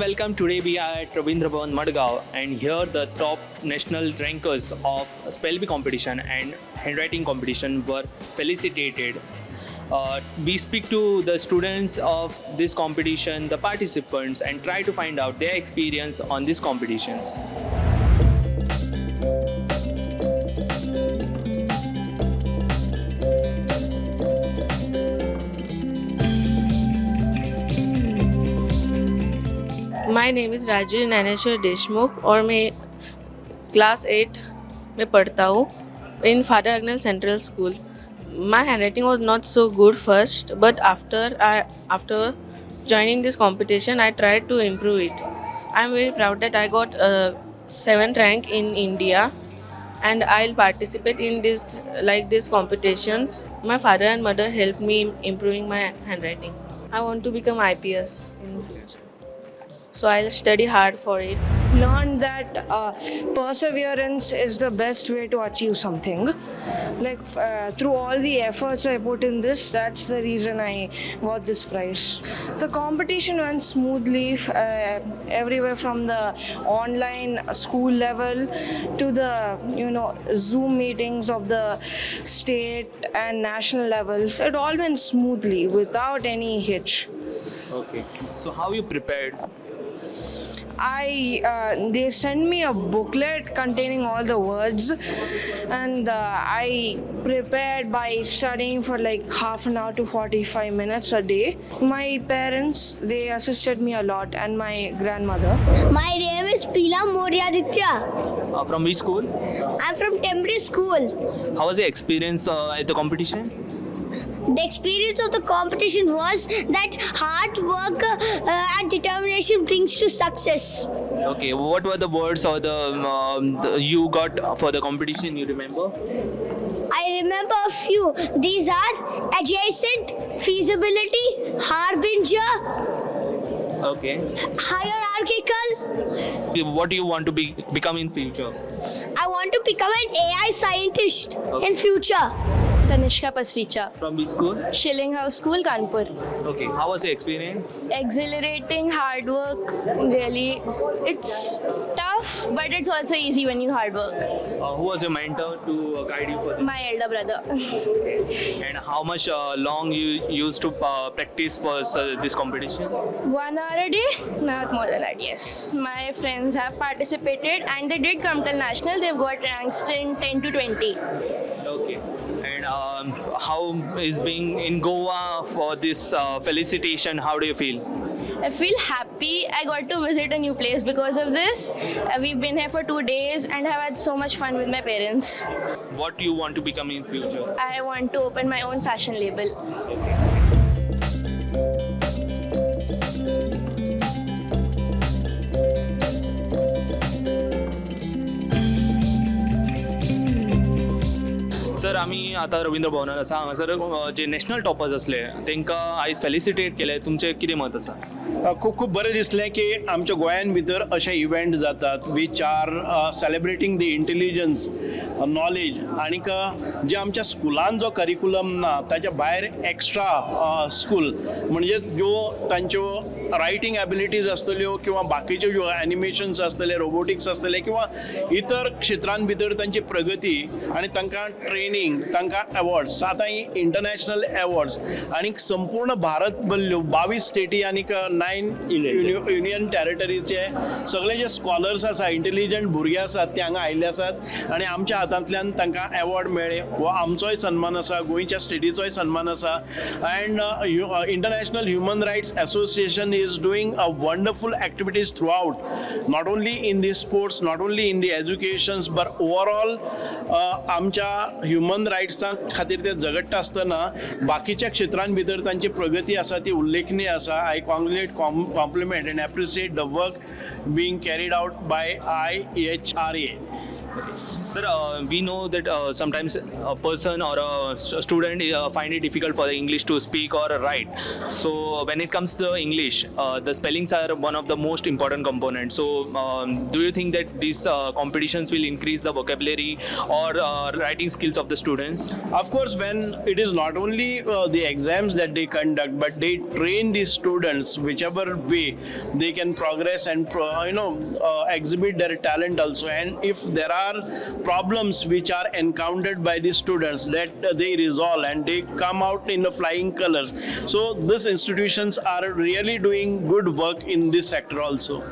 welcome. Today we are at Rabindra Bhavan, Madgaon, and here the top national rankers of spell bee competition and handwriting competition were felicitated. We speak to the students of this competition, the participants, and try to find out their experience on these competitions. My name is Raju Dnyaneshwar Deshmukh और मैं class 8 में पढ़ता हूँ in father Agnel central school. My handwriting was not so good first, but after joining this competition, I tried to improve it. I'm very proud that I got 7th rank in India, and I'll participate in these competitions. My father and mother helped me in improving my handwriting. I want to become IPS in future, so I'll study hard for it. Learned that perseverance is the best way to achieve something. Through all the efforts I put in this, that's the reason I got this prize. The competition went smoothly everywhere from the online school level to the Zoom meetings of the state and national levels. It all went smoothly without any hitch. Okay. So how you prepared? They sent me a booklet containing all the words, and I prepared by studying for like half an hour to 45 minutes a day. My parents, they assisted me a lot, and my grandmother. My name is Pila Moryaditya. From which school? I'm from Temple School. How was your experience at the competition? The experience of the competition was that hard work and determination brings to success. Okay, what were the words or the you got for the competition? You remember? I remember a few. These are adjacent, feasibility, harbinger, Okay. hierarchical. What do you want to become in future? I want to become an AI scientist in future. Tanishka Pasricha, From which school? Shilling House School, Kanpur. Okay. How was your experience? Exhilarating, hard work, really. It's tough, but it's also easy when you hard work. Who was your mentor to guide you for this? My elder brother. And how much long you used to practice for this competition? 1 hour a day? Not more than that, yes. My friends have participated and they did come till national. They've got ranks in 10 to 20. Okay. And how is being in Goa for this felicitation? How do you feel? I feel happy. I got to visit a new place because of this. We've been here for 2 days and have had so much fun with my parents. What do you want to become in future? I want to open my own fashion label. Sir आम्ही आता रवींद्र भवनात आसा हांगासर जे national toppers असले तांकां आयज felicitate केले. तुमचें कितें मत आसा? खूब खूब बरें दिसलें की आमच्या गोंयान भितर अशे इव्हेंट जातात which are celebrating the intelligence knowledge आनीक जे आमच्या स्कुलान जो करिकुलम ना ताच्या भायर एक्स्ट्रा स्कूल म्हणजे ज्यो तांच्यो रायटींग एबिलिटीज आसतल्यो किंवा बाकीच्यो ज्यो एनिमेशन्स आसतले रोबोटिक्स आसतले किंवा इतर क्षेत्रां भितर तांची प्रगती आनी तांकां ट्रेनिंग तांकां अवॉर्ड्स आतां इंटरनॅशनल अवॉर्ड्स आनीक संपूर्ण भारत भरल्यो 22 स्टेटी आनीक 9 युनियन टेरिटरीचे सगळे जे स्कॉलर्स आसा इंटेलिजंट भुरगे आसात ते हांगा आयिल्ले आसात आनी आमच्या हातांतल्यान तांकां अवॉर्ड मेळ्ळे हो आमचोय सन्मान आसा गोंयच्या स्टेटीचोय सन्मान आसा and international human rights association is doing a wonderful activities throughout, not only in the sports, not only in the educations, but overall आमच्या ह्युमन रायट्सां खातीर ते झगडटा आसतना बाकीच्या क्षेत्रां भितर तांची प्रगती आसा ती उल्लेखनीय आसा. I congratulate compliment and appreciate the work being carried out by IHRA. Sir, we know that sometimes a person or a student find it difficult for the English to speak or write. So when it comes to the English, the spellings are one of the most important components. So do you think that these competitions will increase the vocabulary or writing skills of the students? Of course, when it is not only the exams that they conduct, but they train the students whichever way they can progress and exhibit their talent also. And if there are problems which are encountered by the students, that they resolve and they come out in the flying colors. So these institutions are really doing good work in this sector also.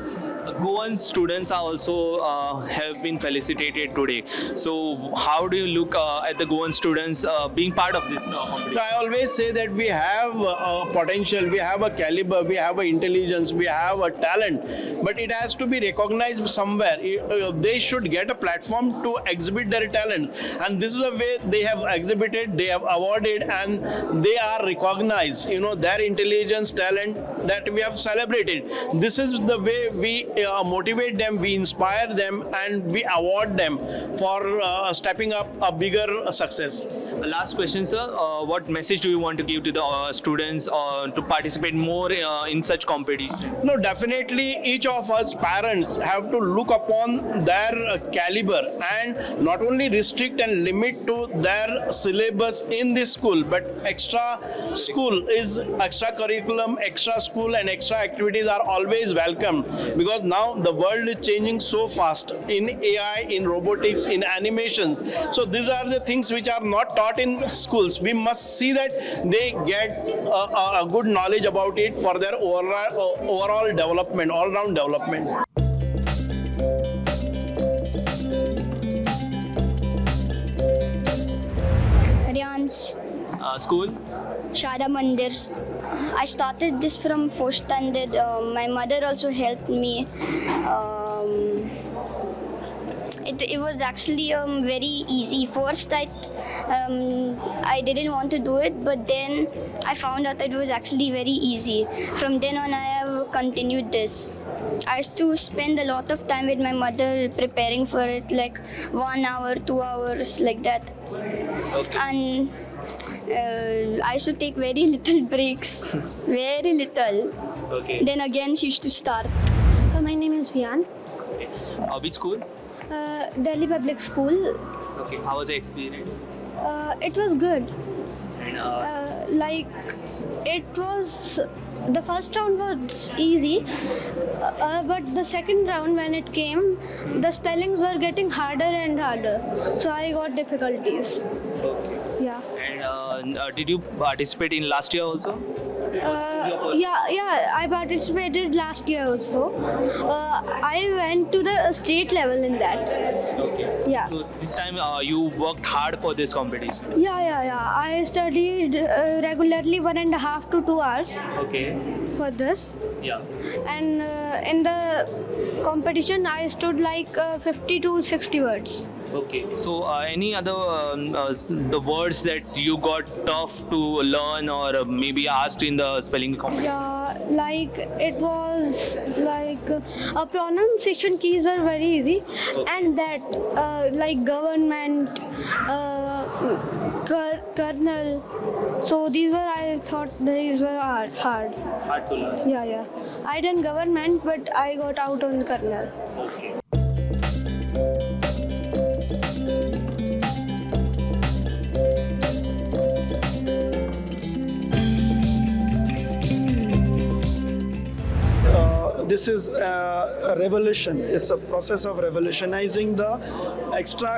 Goan students are also have been felicitated today. So how do you look at the Goan students being part of this competition? I always say that we have a potential, we have a caliber, we have an intelligence, we have a talent, but it has to be recognized somewhere. They should get a platform to exhibit their talent, and this is the way they have exhibited, they have awarded, and they are recognized. Their intelligence, talent that we have celebrated. This is the way we motivate them, we inspire them, and we award them for stepping up a bigger success. Last question, sir. What message do you want to give to the students to participate more in such competition? No, definitely each of us parents have to look upon their caliber and not only restrict and limit to their syllabus in this school, but extra school is extra curriculum, extra school and extra activities are always welcome, because now the world is changing so fast in AI, in robotics, in animation. So these are the things which are not taught in schools. We must see that they get a good knowledge about it for their overall development, all-round development. Ryan's School? Shada Mandirs. I started this from 4th standard. My mother also helped me. It was actually very easy. First, I didn't want to do it, but then I found out that it was actually very easy. From then on, I have continued this. I used to spend a lot of time with my mother preparing for it, like 1 hour, 2 hours, like that. Okay. And I used to take very little breaks, very little. Okay. Then again, she used to start. My name is Vian. Okay. Which school? Delhi Public School. Okay. How was the experience? It was good. And The first round was easy, but the second round when it came, the spellings were getting harder and harder. So I got difficulties. okay. Yeah. And did you participate in last year also? Yeah, I participated last year also. I went to the state level in that. Okay. Yeah. So this time you worked hard for this competition. Yeah. I studied regularly 1.5 to 2 hours Okay. for this. Yeah. And in the competition, I stood like 50 to 60 words. Okay. So any other the words that you got tough to learn or maybe asked in the spelling competition? Yeah, like it was like pronunciation keys were very easy, and that like government, kernel. So these were, I thought these were hard. Hard to learn. Yeah. I done government, but I got out on kernel. Okay. This is a revolution. It's a process of revolutionizing the extra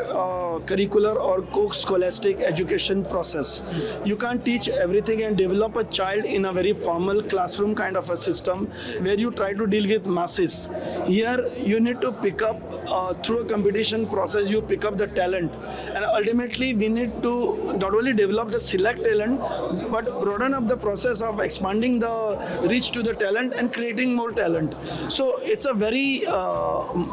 curricular or co-scholastic education process. You can't teach everything and develop a child in a very formal classroom kind of a system where you try to deal with masses. Here you need to pick up through a competition process, you pick up the talent, and ultimately we need to not only develop the select talent but broaden up the process of expanding the reach to the talent and creating more talent. So it's a very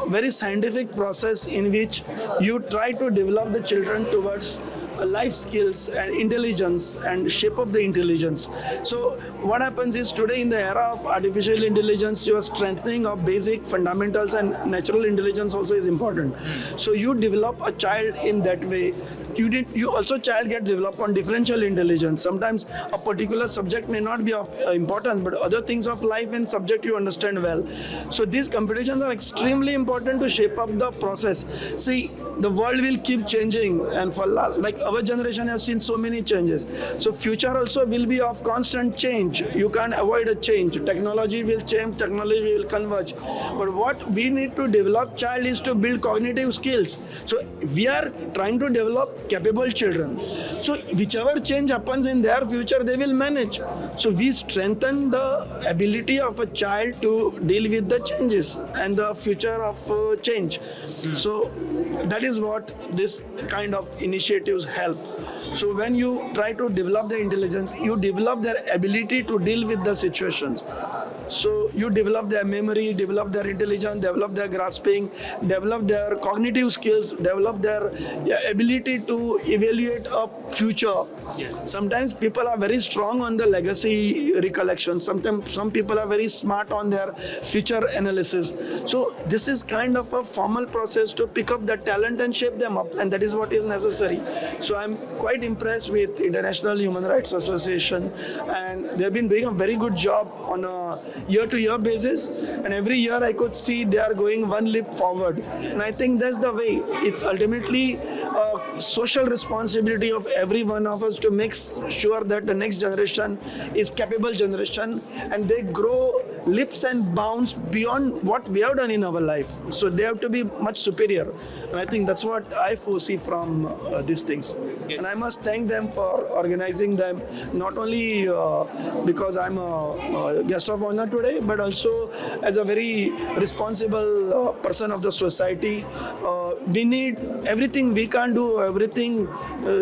very scientific process in which you try to develop the children towards life skills and intelligence and shape up the intelligence. So what happens is today in the era of artificial intelligence, your strengthening of basic fundamentals and natural intelligence also is important. So you develop a child in that way. You also child get developed on differential intelligence. Sometimes a particular subject may not be of importance, but other things of life and subject you understand well. So these competitions are extremely important to shape up the process. See, the world will keep changing, and for like our generation have seen so many changes. So future also will be of constant change. You can't avoid a change. Technology will change, technology will converge. But what we need to develop child is to build cognitive skills. So we are trying to develop capable children. So whichever change happens in their future, they will manage. So we strengthen the ability of a child to deal with the changes and the future of change. So that is what this kind of initiatives help. So when you try to develop their intelligence, you develop their ability to deal with the situations. So you develop their memory, develop their intelligence, develop their grasping, develop their cognitive skills, develop their ability to evaluate a future. Yes. Sometimes people are very strong on the legacy recollection. Sometimes some people are very smart on their future analysis. So this is kind of a formal process to pick up the talent and shape them up, and that is what is necessary. So I'm quite impressed with International Human Rights Association, and they've been doing a very good job on a year-to-year basis, and every year I could see they are going one leap forward, and I think that's the way. It's ultimately a social responsibility of every one of us to make sure that the next generation is capable generation, and they grow leaps and bounds beyond what we have done in our life. So they have to be much superior, and I think that's what I foresee from these things. Yes. And I must thank them for organizing them, not only because I'm a guest of honor today, but also as a very responsible person of the society. We need everything we can't do, everything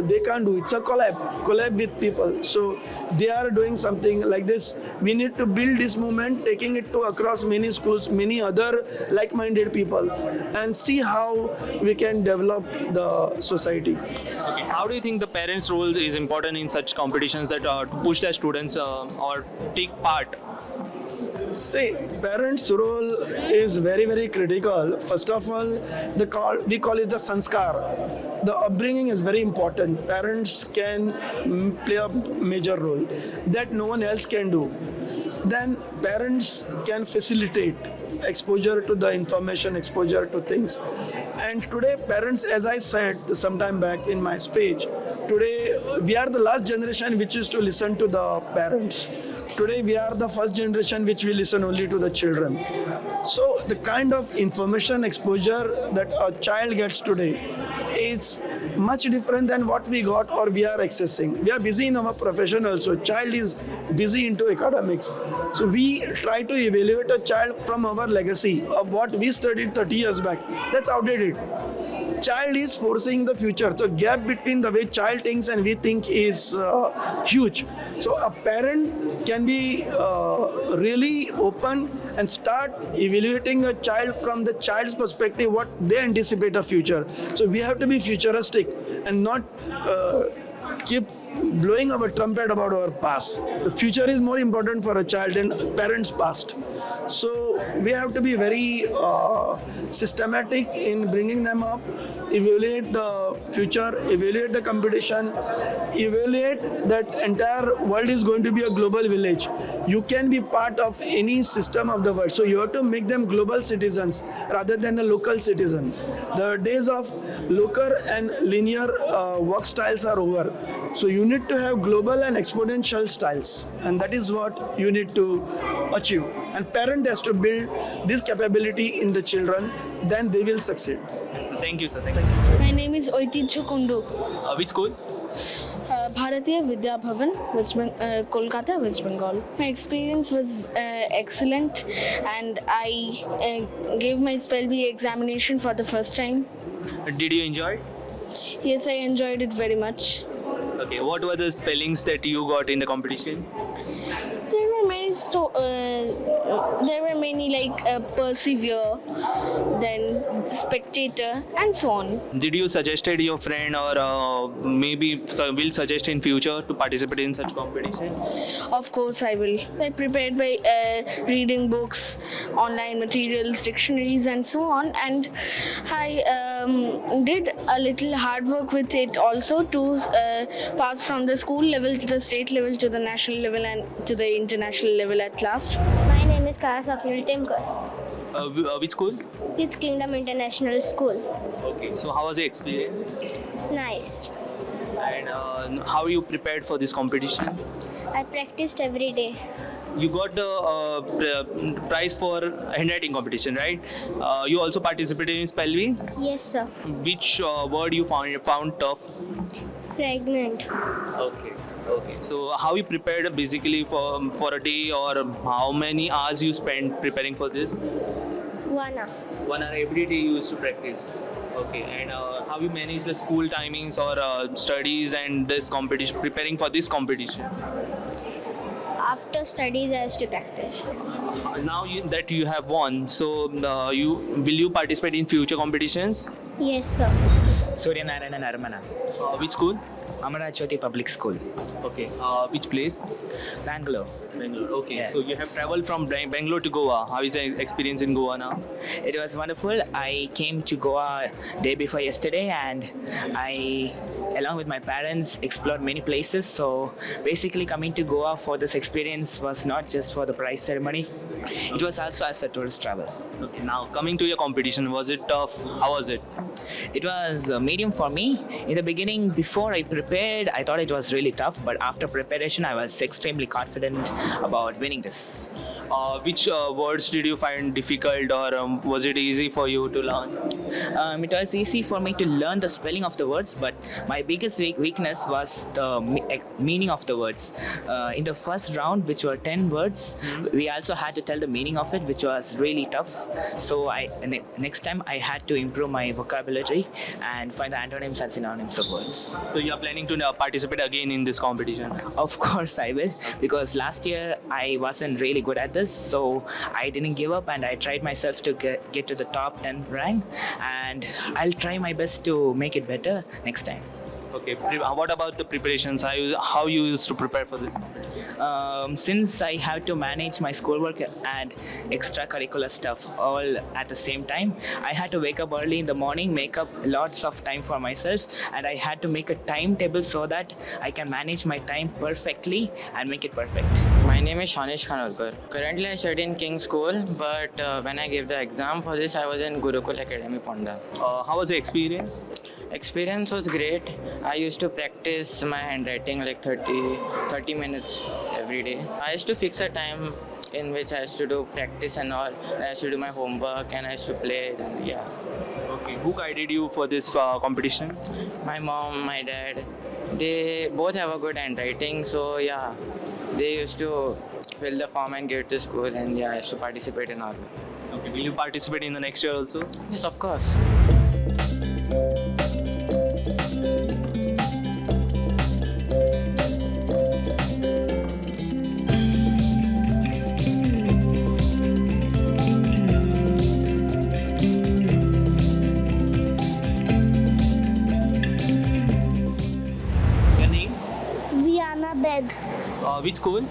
they can't do. It's a collab with people. So they are doing something like this. We need to build this movement, taking it to across many schools, many other like-minded people, and see how we can develop the society. Okay. How do you think the parents' role is important in such competitions that push their students or take part? See, parents' role is very, very critical. First of all, we call it the sanskar. The upbringing is very important. Parents can play a major role that no one else can do. Then parents can facilitate exposure to the information, exposure to things. And today, parents, as I said some time back in my speech, today we are the last generation which is to listen to the parents. Today we are the first generation which will listen only to the children. So the kind of information exposure that a child gets today is much different than what we got or we are accessing. We are busy in our profession also. Child is busy into academics. So we try to evaluate a child from our legacy of what we studied 30 years back. That's outdated. Child is forcing the future. So gap between the way child thinks and we think is huge. So a parent can be really open and start evaluating a child from the child's perspective, what they anticipate a future. So we have to be futuristic and not keep blowing our trumpet about our past. The future is more important for a child than parents' past. So we have to be very systematic in bringing them up, evaluate the future, evaluate the competition, evaluate that entire world is going to be a global village. You can be part of any system of the world. So you have to make them global citizens rather than a local citizen. The days of local and linear work styles are over. So you need to have global and exponential styles, and that is what you need to achieve. And parent has to build this capability in the children, then they will succeed. So thank you, sir. Thank you. My name is Oitija Kundu. Which school? Bharatiya Vidya Bhavan, Kolkata, West Bengal. My experience was excellent, and I gave my spell bee examination for the first time. Did you enjoy it? Yes, I enjoyed it very much. Okay. What were the spellings that you got in the competition? There were many there were many like persevere, then spectator, and so on. Did you suggested your friend or maybe will suggest in future to participate in such competition? Of course, I will. I prepared by reading books, online materials, dictionaries, and so on. And I did a little hard work with it also to pass from the school level to the state level to the national level and to the international level at last. My name is Kara Swapnil Timkar. Which school? It's Kingdom International School. Okay. So how was the experience? Nice. And how you prepared for this competition? I practiced every day. You got the prize for handwriting competition, right? You also participated in spell bee. Yes, sir. Which word you found tough? Pregnant. Okay. Okay. So how you prepared basically for a day, or how many hours you spent preparing for this? 1 hour. 1 hour every day you used to practice. Okay. And how you manage the school timings or studies and this competition, preparing for this competition? After studies, I used to practice. Now that you have won, so will you participate in future competitions? Yes, sir. Suryanarayan and Armana. Which school? Amara Jyoti Public School, Okay. Which place? Bangalore. Bangalore. Okay. Yeah. So you have traveled from Bangalore to Goa. How is the experience in Goa now? It was wonderful. I came to Goa day before yesterday, and I, along with my parents, explored many places. So basically, coming to Goa for this experience was not just for the prize ceremony. It was also as a tourist travel. Okay. Now coming to your competition, was it tough? How was it? It was medium for me. In the beginning, before I prepared, I thought it was really tough. But after preparation, I was extremely confident about winning this. Which words did you find difficult, or was it easy for you to learn? It was easy for me to learn the spelling of the words, but my biggest weakness was the meaning of the words. In the first round, which were 10 words, we also had to tell the meaning of it, which was really tough. So next time I had to improve my vocabulary and find the antonyms and synonyms of words. So you are planning to participate again in this competition? Of course I will, because last year I wasn't really good at this, so I didn't give up and I tried myself to get to the top 10 rank, and I'll try my best to make it better next time. Okay. What about the preparations? How you used to prepare for this? Since I have to manage my schoolwork and extracurricular stuff all at the same time, I had to wake up early in the morning, make up lots of time for myself, and I had to make a timetable so that I can manage my time perfectly and make it perfect. My name is Shanish Khanolkar. Currently, I study in King's School, but when I gave the exam for this, I was in Gurukul Academy, Ponda. How was the experience? Experience was great. I used to practice my handwriting like 30 minutes every day. I used to fix a time in which I used to do practice and all. I used to do my homework and I used to play. And yeah. Okay. Who guided you for this competition? My mom, my dad, they both have a good handwriting. So yeah, they used to fill the form and give it to school, and yeah, I used to participate in all. Okay. Will you participate in the next year also? Yes, of course. Your name? Viana Bed, Which school?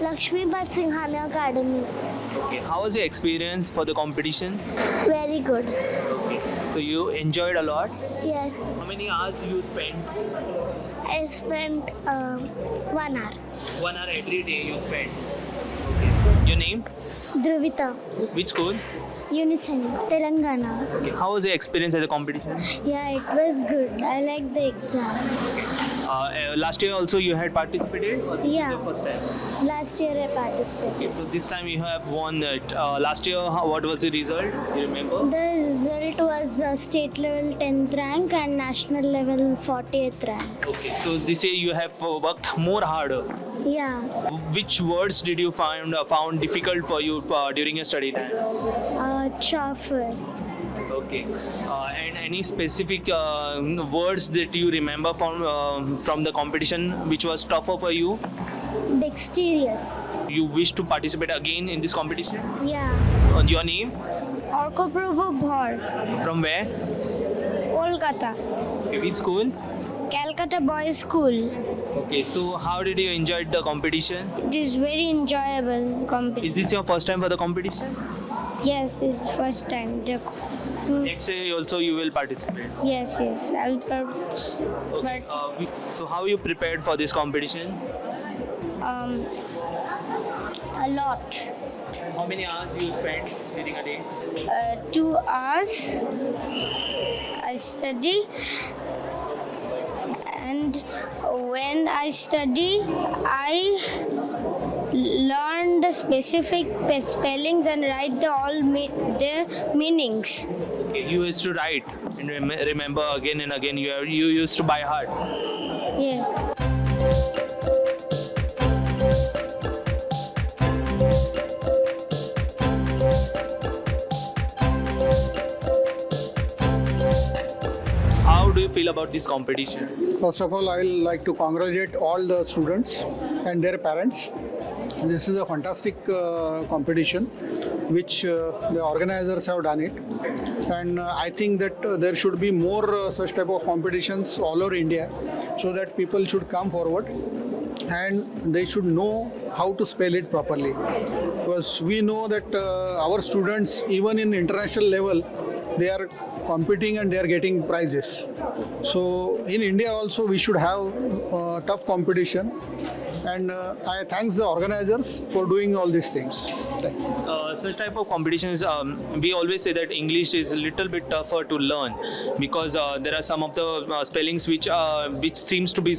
Lakshmi Bhat Singhania Academy. Okay. How was your experience for the competition? Very good. Okay. So you enjoyed a lot. Yes, How many hours you spent? I spent 1 hour. 1 hour every day you spent. Okay. Your name? Dhruvita, Which school? Unison, Telangana. Okay. How was your experience at the competition? Yeah, it was good. I liked the exam. Last year also you had participated, or this Yeah. is your first time? Last year I participated. Okay, so this time you have won it. Last year, what was the result? Do you remember? The result was state level 10th rank and national level 40th rank. Okay, so this year you have worked more harder. Yeah, Which words did you found difficult for you during your study time? Chaffer. Okay, and any specific words that you remember from the competition which was tougher for you? Dexterous. You wish to participate again in this competition? Yeah. Your name? Orkoprabhu Bhor. From where? Kolkata. Okay, which school? Calcutta Boys School. Okay, so how did you enjoy the competition? It is very enjoyable Is competition. this your first time for the competition? Yes, it's first time. Next year also you will participate. Yes, I'll Okay. So how you prepared for this competition? a lot. How many hours you spent during a day? 2 hours I study, and when I study I learn the specific spellings and write their meanings. Okay, you used to write and remember again and again. You used to by heart. Yes. How do you feel about this competition? First of all, I will like to congratulate all the students and their parents. This is a fantastic competition which the organizers have done it, and I think that there should be more such type of competitions all over India, so that people should come forward and they should know how to spell it properly, because we know that our students, even in international level, they are competing and they are getting prizes. So in India also we should have tough competition, and I thanks the organizers for doing all these things. Thank you. Such type of competitions, we always say that English is a little bit tougher to learn, because there are some of the spellings which seems to be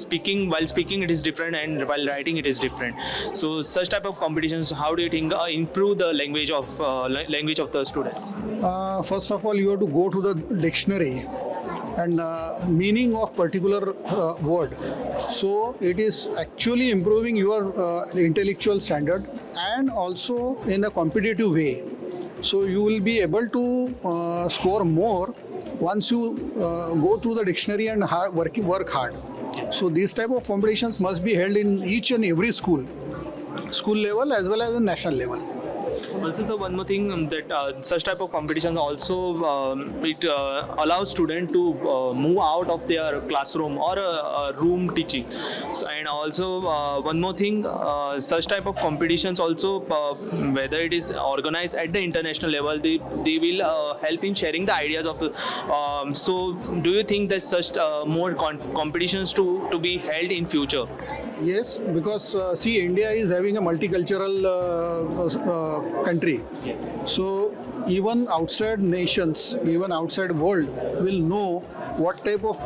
while speaking it is different, and while writing it is different. So such type of competitions, how do you think improve the language of the student? First of all, you have to go to the dictionary and meaning of particular word. So it is actually improving your intellectual standard, and also in a competitive way. So you will be able to score more once you go through the dictionary and work hard. So these type of competitions must be held in each and every school level as well as the national level. Also, so one more thing, that such type of competition also it allows students to move out of their classroom or a room teaching. So, and also one more thing, such type of competitions also, whether it is organized at the international level, they will help in sharing the ideas of the. So, do you think that such more competitions to be held in future? Yes, because see, India is having a multicultural country. So even outside nations, even outside world will know what type of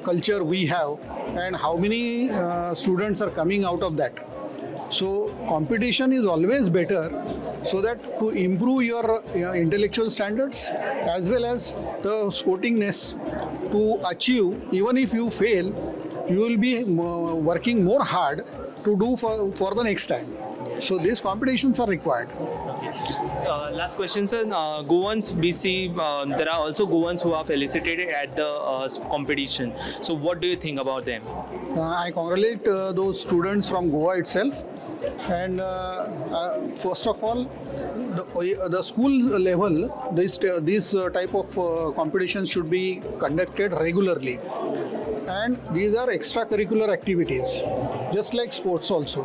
culture we have and how many students are coming out of that. So competition is always better, so that to improve your intellectual standards as well as the sportingness to achieve, even if you fail, you will be working more hard to do for the next time. So these competitions are required. Last question, sir. Goans, we see there are also Goans who are felicitated at the competition. So what do you think about them? I congratulate those students from Goa itself. And first of all, the school level, this type of competitions should be conducted regularly. And these are extracurricular activities, just like sports also.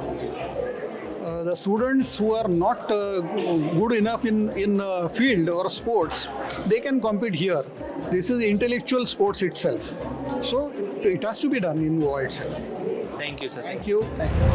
The students who are not good enough in field or sports, they can compete here. This is intellectual sports itself. So it has to be done in Goa itself. Thank you, sir. Thank you. Thank you.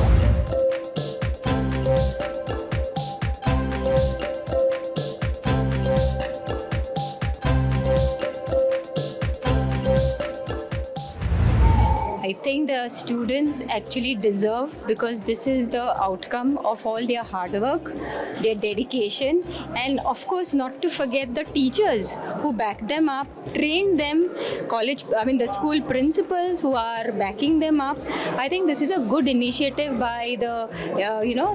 I think the students actually deserve, because this is the outcome of all their hard work, their dedication, and of course not to forget the teachers who back them up, train them, the school principals who are backing them up. I think this is a good initiative by the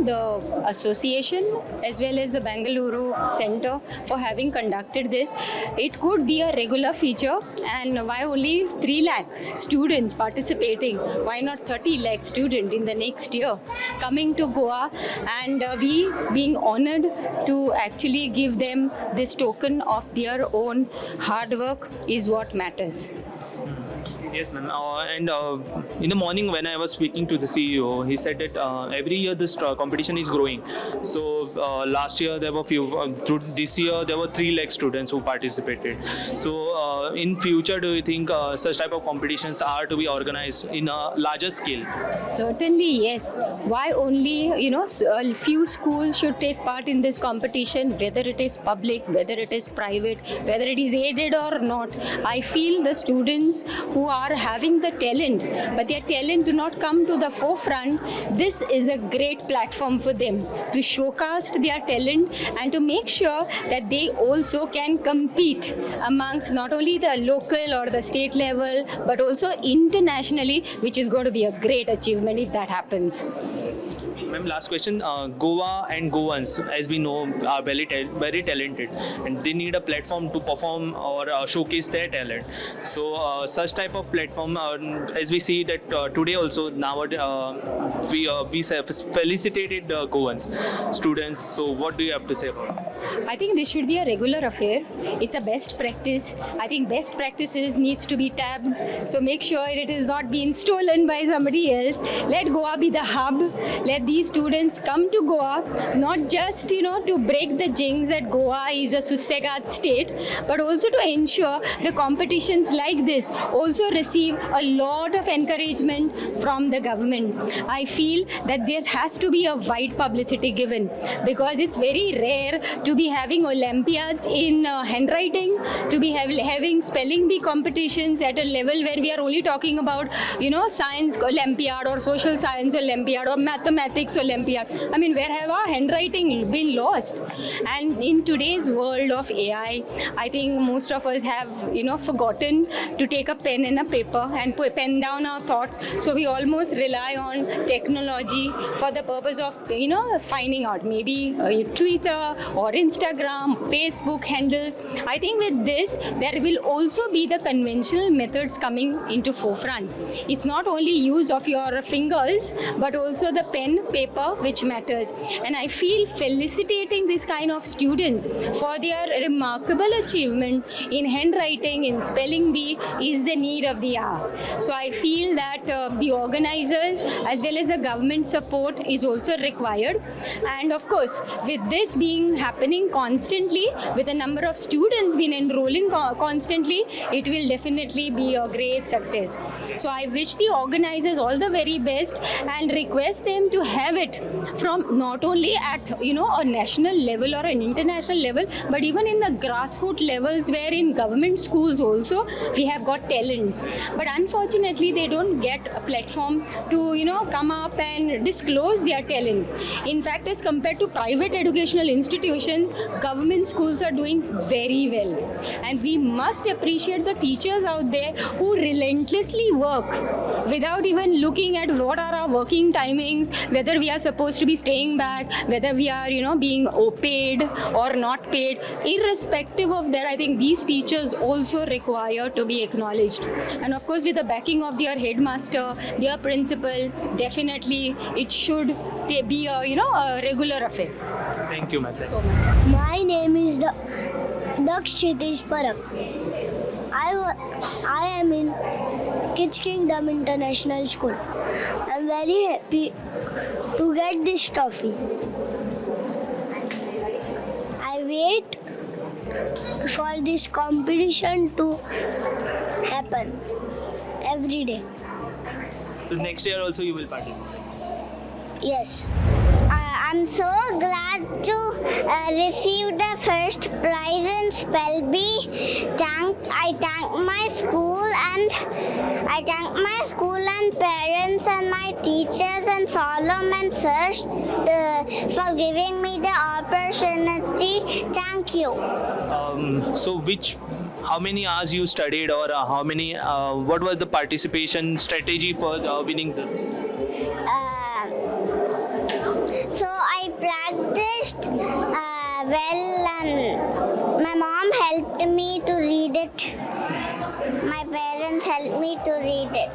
the association as well as the Bengaluru Center for having conducted this. It could be a regular feature, and why only 3 lakh students participated participating. Why not 30 lakh students in the next year coming to Goa, and we being honored to actually give them this token of their own hard work is what matters. Yes, ma'am. And in the morning when I was speaking to the CEO, he said that every year this competition is growing. So last year there were few. Through this year there were 3 lakh students who participated. So in future, do you think such type of competitions are to be organized in a larger scale? Certainly, yes. Why only, a few schools should take part in this competition, whether it is public, whether it is private, whether it is aided or not. I feel the students who are having the talent, but their talent do not come to the forefront, this is a great platform for them to showcase their talent and to make sure that they also can compete amongst not only the local or the state level, but also internationally, which is going to be a great achievement if that happens. Ma'am, last question. Goa and Goans, as we know, are very talented, and they need a platform to perform or showcase their talent. So, such type of platform, as we see that today also nowadays we felicitated Goans students. So, what do you have to say about it? I think this should be a regular affair. It's a best practice. I think best practices needs to be tabbed. So make sure it is not being stolen by somebody else. Let Goa be the hub. Let these students come to Goa, not just to break the jinx that Goa is a Sussegat state, but also to ensure the competitions like this also receive a lot of encouragement from the government. I feel that there has to be a wide publicity given, because it's very rare to be having Olympiads in handwriting, to be having spelling bee competitions at a level where we are only talking about science Olympiad or social science Olympiad or mathematics Olympiad. I mean, where have our handwriting been lost? And in today's world of AI, I think most of us have forgotten to take a pen and a paper and pen down our thoughts. So we almost rely on technology for the purpose of finding out maybe Twitter or Instagram, Facebook handles. I think with this, there will also be the conventional methods coming into forefront. It's not only use of your fingers, but also the pen, paper, which matters. And I feel felicitating this kind of students for their remarkable achievement in handwriting, in spelling bee, is the need of the hour. So I feel that the organizers as well as the government support is also required. And of course, with this being happening constantly, with a number of students being enrolling constantly, it will definitely be a great success. So I wish the organizers all the very best and request them to have it from not only at a national level or an international level, but even in the grassroots levels, where in government schools also we have got talents. But unfortunately, they don't get a platform to come up and disclose their talent. In fact, as compared to private educational institutions, government schools are doing very well. And we must appreciate the teachers out there who relentlessly work without even looking at what are our working timings, whether we are supposed to be staying back, whether we are being paid or not paid. Irrespective of that, I think these teachers also require to be acknowledged. And of course, with the backing of their headmaster, their principal, definitely it should be a regular affair. Thank you, ma'am. So much. My name is Dakshitish Parak. I am in Kids Kingdom International School. I'm very happy to get this trophy. I wait for this competition to happen every day. So next year also you will participate. Yes. I'm so glad to receive the first prize in spell bee. I thank my school and parents and my teachers and Solomon sirs for giving me the opportunity. Thank you. So how many hours you studied, or what was the participation strategy for winning this? So I practiced well, and my mom helped me to read it. My parents helped me to read it.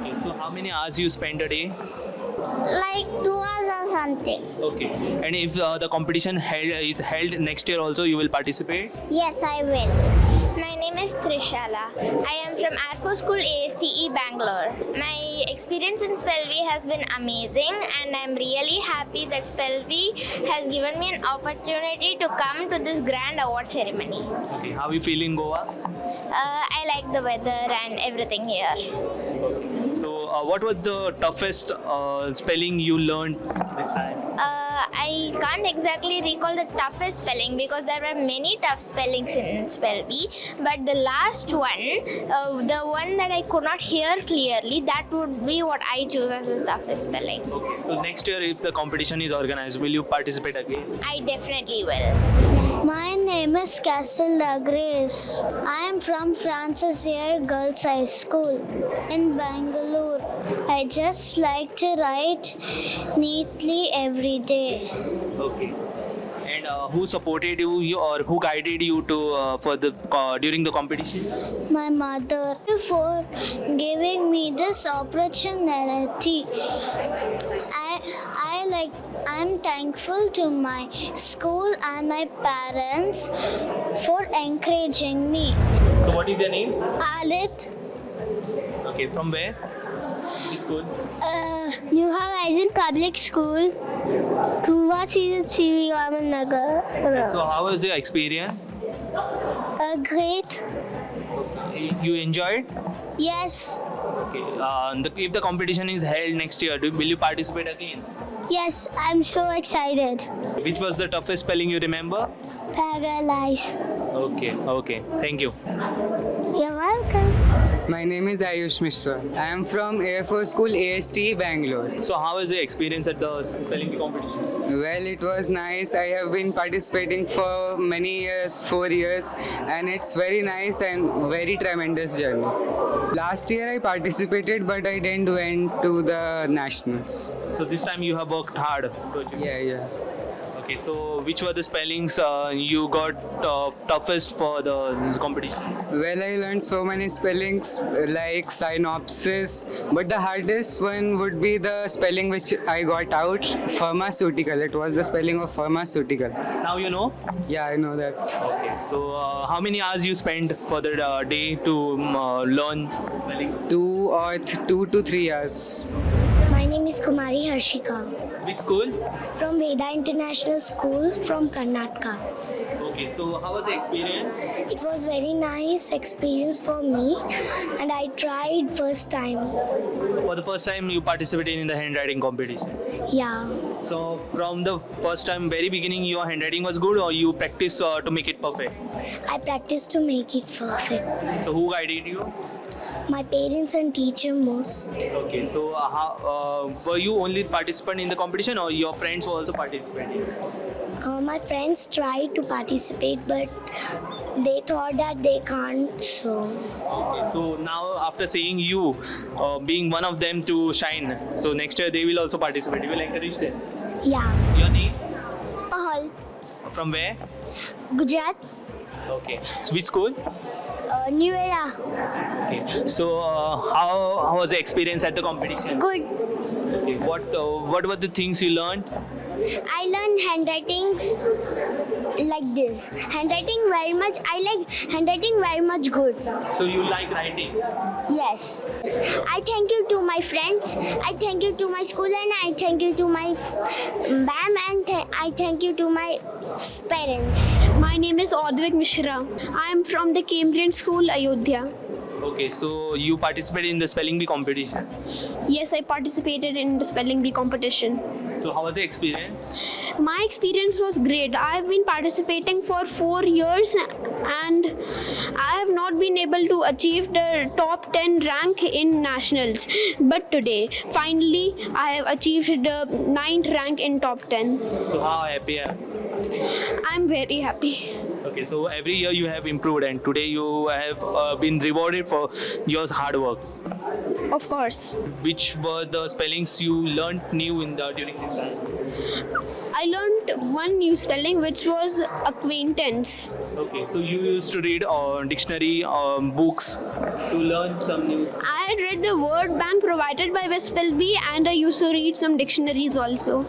Okay, so how many hours you spend a day? Like 2 hours or something. Okay. And if the competition is held next year also, you will participate? Yes, I will. My name is Trishala. I am from Air Force School ASTE Bangalore. My experience in Spellbee has been amazing, and I'm really happy that Spellbee has given me an opportunity to come to this grand award ceremony. Okay, how are you feeling, Goa? I like the weather and everything here. So, what was the toughest spelling you learned this time? I can't exactly recall the toughest spelling because there were many tough spellings in Spellbee, but the last one, the one that I could not hear clearly, that would be what I choose as the toughest spelling. Okay, so next year if the competition is organized, will you participate again? I definitely will. My name is Castle Grace. I am from Francis Ayer Girls High School in Bangalore. I just like to write neatly every day. Okay. And who supported you or who guided you to for the during the competition? My mother for giving me this opportunity. I'm thankful to my school and my parents for encouraging me. So what is your name? Alit, Okay, from where? Which school? New Horizon Public School, Puva CV Nagar. So how was your experience? Great. You enjoyed? Yes. Okay. If the competition is held next year, will you participate again? Yes, I'm so excited. Which was the toughest spelling you remember? Paralyzed. Okay. Okay. Thank you. You're welcome. My name is Ayush Mishra. I am from Air Force School ASTE Bangalore. So how was your experience at the spelling bee competition? Well, it was nice. I have been participating for many years, 4 years, and it's very nice and very tremendous journey. Last year I participated, but I didn't went to the nationals. So this time you have worked hard to achieve. Yeah. Okay, so which were the spellings you got toughest for the competition? Well, I learned so many spellings like synopsis, but the hardest one would be the spelling which I got out, pharmaceutical. It was the spelling of pharmaceutical. Now you know? Yeah, I know that. Okay, so how many hours you spend for the day to learn spellings? 2 to 3 hours. My name is Kumari Harshika. Which school? From Veda International School from Karnataka. Okay, so how was the experience? It was very nice experience for me and I tried first time. For the first time you participated in the handwriting competition. Yeah. So from the first time, very beginning, your handwriting was good or you practiced to make it perfect? I practiced to make it perfect. So who guided you? My parents and teacher most. Okay, so were you only participant in the competition or your friends were also participating? My friends tried to participate but they thought that they can't, so. Okay, so now after seeing you being one of them to shine, so next year they will also participate. You will encourage them? Yeah. Your name? Pahal. From where? Gujarat. Okay. So which school? New Era. Okay. So how was the experience at the competition? Good. Okay. What were the things you learned? I learned handwritings like this. Handwriting very much. I like handwriting very much good. So you like writing? Yes. I thank you to my friends. I thank you to my school and I thank you to my BAM and I thank you to my parents. My name is Advik Mishra. I am from the Cambrian School, Ayodhya. Okay, so you participated in the spelling bee competition. Yes, I participated in the spelling bee competition. So how was the experience? My experience was great. I have been participating for 4 years and I have not been able to achieve the top 10 rank in nationals. But today, finally, I have achieved the 9th rank in top 10. So how happy are you? I'm very happy. Okay, so every year you have improved, and today you have been rewarded for your hard work. Of course. Which were the spellings you learned new during this time? I learned one new spelling which was acquaintance. Okay, so you used to read dictionary books to learn some new. I had read the word bank provided by West Philby, and I used to read some dictionaries also.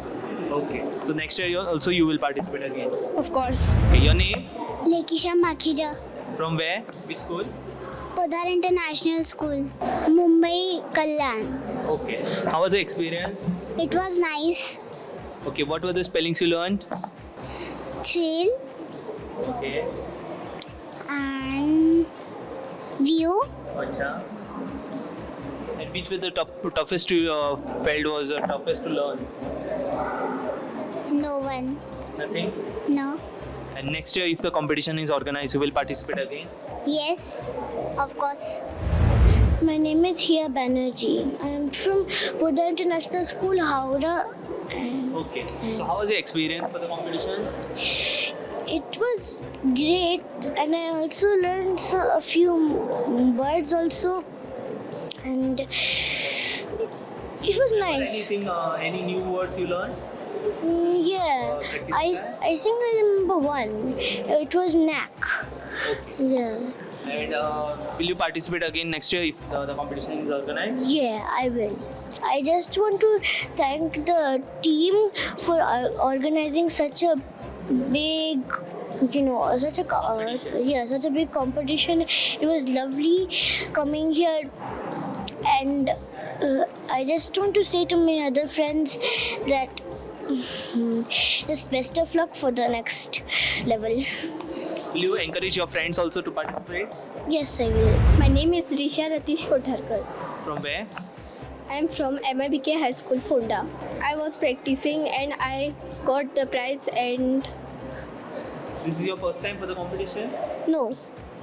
Okay, so next year you will participate again. Of course. Okay, your name? Lekisha Makhija, From where? Which school? Podar International School, Mumbai, Kalyan. Okay, how was the experience? It was nice. Okay, what were the spellings you learned? Thrill Okay, and view. acha. And which were the toughest you felt was toughest to learn? No one. Nothing. No. And next year, if the competition is organized, you will participate again? Yes, of course. My name is Hia Banerjee. I am from Buddha International School, Howrah. Okay. So how was your experience for the competition? It was great, and I also learned a few words also, and it was nice. Anything, any new words you learned? Yeah, I think I remember one. It was knack. Yeah. And will you participate again next year if the competition is organized? Yeah, I will. I just want to thank the team for organizing such a big, such a big competition. It was lovely coming here, and I just want to say to my other friends that just best of luck for the next level. Will you encourage your friends also to participate? Yes, I will. My name is Risha Ratish Kotharkar. From where? I am from MIBK High School, Fonda. I was practicing and I got the prize, and This is your first time for the competition? no,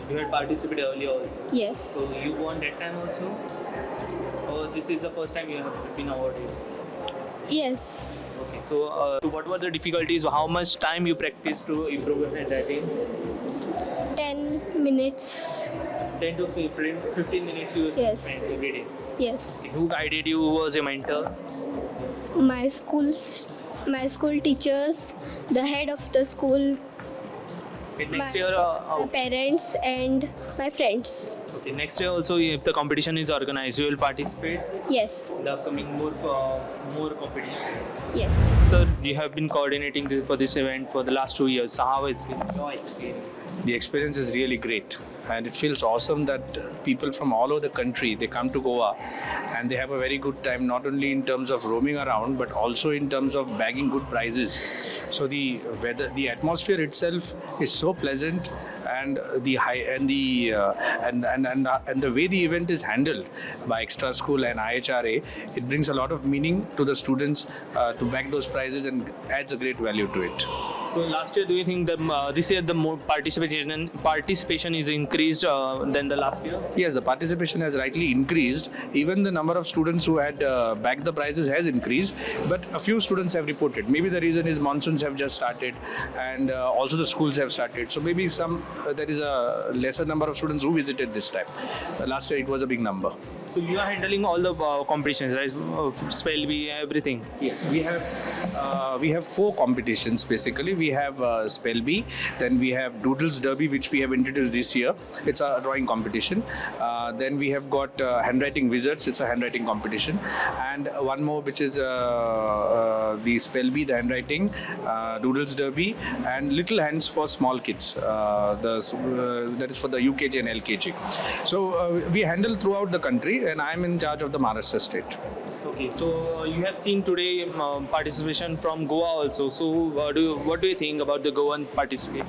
You had participated earlier also. yes, So you won that time also? Or this is the first time you have been awarded? yes. Okay. So what were the difficulties? How much time you practiced to improve your handwriting? 10 minutes. 10 to 15 minutes you Yes. spent every day. Yes. Who guided you? Who was your mentor? My school teachers, the head of the school, Okay, next my year, parents, and my friends. okay, next year also, if the competition is organized, you will participate Yes. in the upcoming more competitions. Yes. Sir, you have been coordinating for this event for the last 2 years. So how has been your experience? The experience is really great, and it feels awesome that people from all over the country, they come to Goa and they have a very good time, not only in terms of roaming around but also in terms of bagging good prizes. So the weather, the atmosphere itself is so pleasant, and the high and the way the event is handled by Extra School and IHRA, it brings a lot of meaning to the students to bag those prizes and adds a great value to it. So last year, do you think that this year the more participation is increased than the last year? Yes, the participation has rightly increased. Even the number of students who had bagged the prizes has increased, but a few students have reported. Maybe the reason is monsoons have just started, and also the schools have started. So maybe there is a lesser number of students who visited this time. Last year it was a big number. So you are handling all the competitions, right? Spell bee, everything. Yes, we have 4 competitions basically. We have Spell Bee, then we have Doodles Derby, which we have introduced this year. It's a drawing competition. Then we have got Handwriting Wizards. It's a handwriting competition, and one more which is the Spell Bee, the handwriting, Doodles Derby, and Little Hands for small kids. That is for the UKG and LKG. So we handle throughout the country, and I'm in charge of the Maharashtra state. Okay, so you have seen today participation from Goa also. So what do you think about the Goan participation?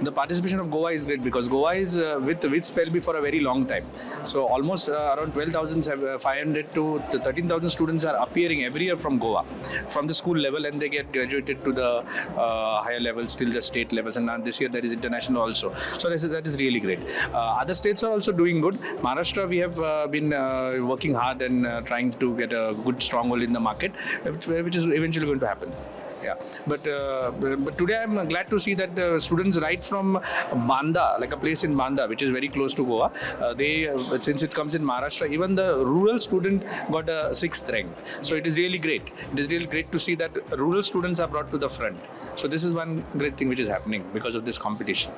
The participation of Goa is great because Goa is with Spell Bee for a very long time. So almost around 12,500 to 13,000 students are appearing every year from Goa, from the school level, and they get graduated to the higher levels till the state levels. And this year there is international also. So that is really great. Other states are also doing good. Maharashtra, we have been working hard and trying to get a good stronghold in the market, which is eventually going to happen. Yeah, but today I'm glad to see that students right from Banda, like a place in Banda, which is very close to Goa, since it comes in Maharashtra, even the rural student got a 6th rank. So it is really great. It is really great to see that rural students are brought to the front. So this is one great thing which is happening because of this competition.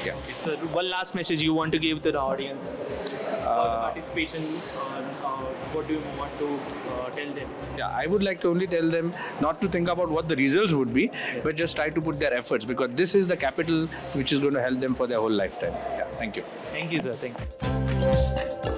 Yeah. So one last message you want to give to the audience for the participation. What do you want to tell them? Yeah, I would like to only tell them not to think about what the results would be, but just try to put their efforts, because this is the capital which is going to help them for their whole lifetime. Yeah, thank you. Thank you, sir. Thank you.